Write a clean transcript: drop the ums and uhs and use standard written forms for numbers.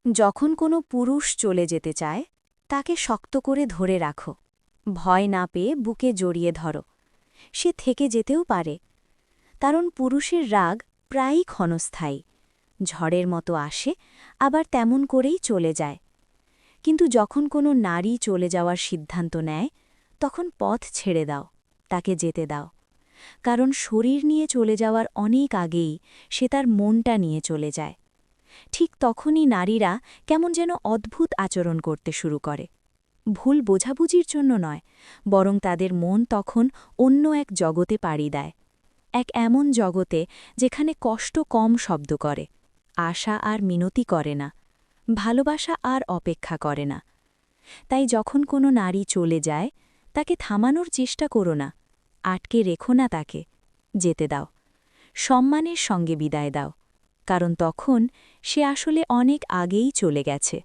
যখন কোনো পুরুষ চলে যেতে চায় তাকে শক্ত করে ধরে রাখো, ভয় না পেয়ে বুকে জড়িয়ে ধরো। সে থেকে যেতেও পারে, কারণ পুরুষের রাগ প্রায়ই ক্ষণস্থায়ী, ঝড়ের মতো আসে আবার তেমন করেই চলে যায়। কিন্তু যখন কোনো নারী চলে যাওয়ার সিদ্ধান্ত নেয়, তখন পথ ছেড়ে দাও, তাকে যেতে দাও। কারণ শরীর নিয়ে চলে যাওয়ার অনেক আগেই সে তার মনটা নিয়ে চলে যায়। ঠিক তখনই নারীরা কেমন যেন অদ্ভুত আচরণ করতে শুরু করে। ভুল বোঝাবুঝির জন্য নয়, বরং তাদের মন তখন অন্য এক জগতে পাড়ি দেয়। এক এমন জগতে যেখানে কষ্ট কম শব্দ করে, আশা আর মিনতি করে না, ভালোবাসা আর অপেক্ষা করে না। তাই যখন কোনো নারী চলে যায়, তাকে থামানোর চেষ্টা করো না, আটকে রেখো না তাকে, যেতে দাও। সম্মানের সঙ্গে বিদায় দাও, কারণ তখন সে আসলে অনেক আগেই চলে গেছে।